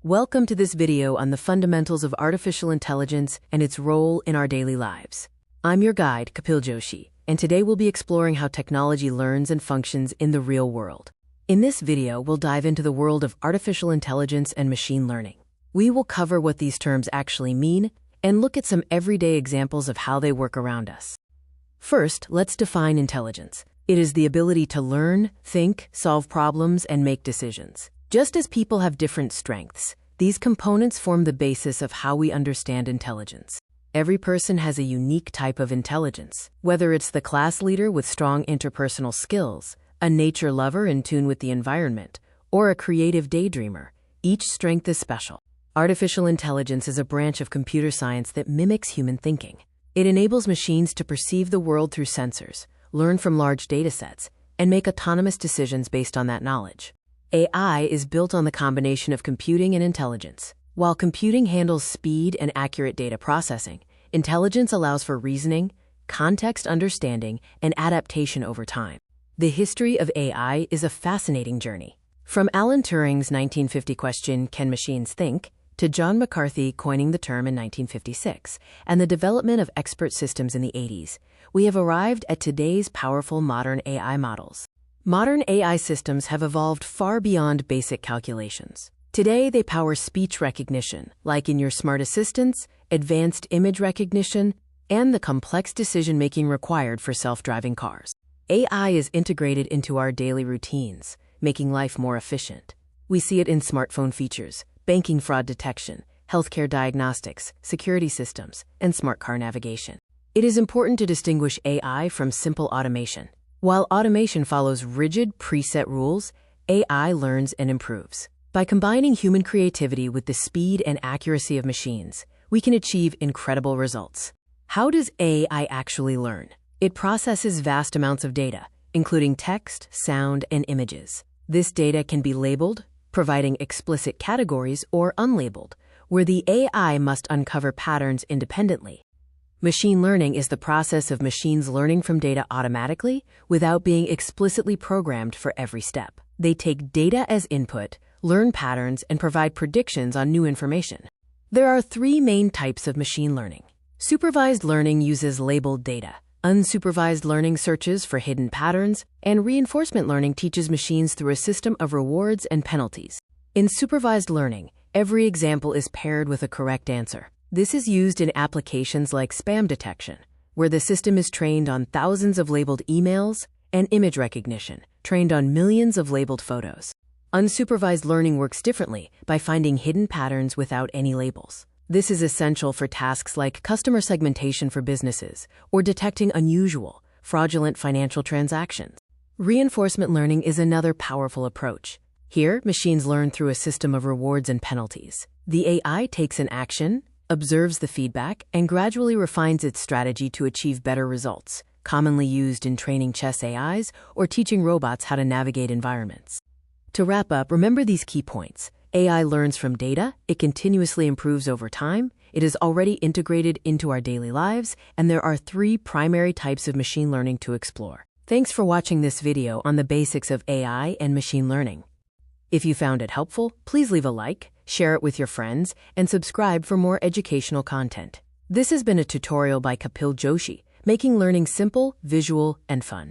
Welcome to this video on the fundamentals of artificial intelligence and its role in our daily lives. I'm your guide, Kapil Joshi, and today we'll be exploring how technology learns and functions in the real world. In this video, we'll dive into the world of artificial intelligence and machine learning. We will cover what these terms actually mean and look at some everyday examples of how they work around us. First, let's define intelligence. It is the ability to learn, think, solve problems, and make decisions. Just as people have different strengths, these components form the basis of how we understand intelligence. Every person has a unique type of intelligence, whether it's the class leader with strong interpersonal skills, a nature lover in tune with the environment, or a creative daydreamer. Each strength is special. Artificial intelligence is a branch of computer science that mimics human thinking. It enables machines to perceive the world through sensors, learn from large datasets, and make autonomous decisions based on that knowledge. AI is built on the combination of computing and intelligence. While computing handles speed and accurate data processing, intelligence allows for reasoning, context understanding, and adaptation over time. The history of AI is a fascinating journey. From Alan Turing's 1950 question, "Can machines think?" to John McCarthy coining the term in 1956, and the development of expert systems in the 80s, we have arrived at today's powerful modern AI models. Modern AI systems have evolved far beyond basic calculations. Today, they power speech recognition, like in your smart assistants, advanced image recognition, and the complex decision-making required for self-driving cars. AI is integrated into our daily routines, making life more efficient. We see it in smartphone features, banking fraud detection, healthcare diagnostics, security systems, and smart car navigation. It is important to distinguish AI from simple automation. While automation follows rigid, preset rules, AI learns and improves. By combining human creativity with the speed and accuracy of machines, we can achieve incredible results. How does AI actually learn? It processes vast amounts of data, including text, sound, and images. This data can be labeled, providing explicit categories, or unlabeled, where the AI must uncover patterns independently. Machine learning is the process of machines learning from data automatically without being explicitly programmed for every step. They take data as input, learn patterns, and provide predictions on new information. There are three main types of machine learning. Supervised learning uses labeled data. Unsupervised learning searches for hidden patterns, and reinforcement learning teaches machines through a system of rewards and penalties. In supervised learning, every example is paired with a correct answer. This is used in applications like spam detection, where the system is trained on thousands of labeled emails, and image recognition, trained on millions of labeled photos. Unsupervised learning works differently by finding hidden patterns without any labels. This is essential for tasks like customer segmentation for businesses or detecting unusual, fraudulent financial transactions. Reinforcement learning is another powerful approach. Here, machines learn through a system of rewards and penalties. The AI takes an action, observes the feedback, and gradually refines its strategy to achieve better results, commonly used in training chess AIs or teaching robots how to navigate environments. To wrap up, remember these key points. AI learns from data, it continuously improves over time, it is already integrated into our daily lives, and there are three primary types of machine learning to explore. Thanks for watching this video on the basics of AI and machine learning. If you found it helpful, please leave a like, share it with your friends, and subscribe for more educational content. This has been a tutorial by Kapil Joshi, making learning simple, visual, and fun.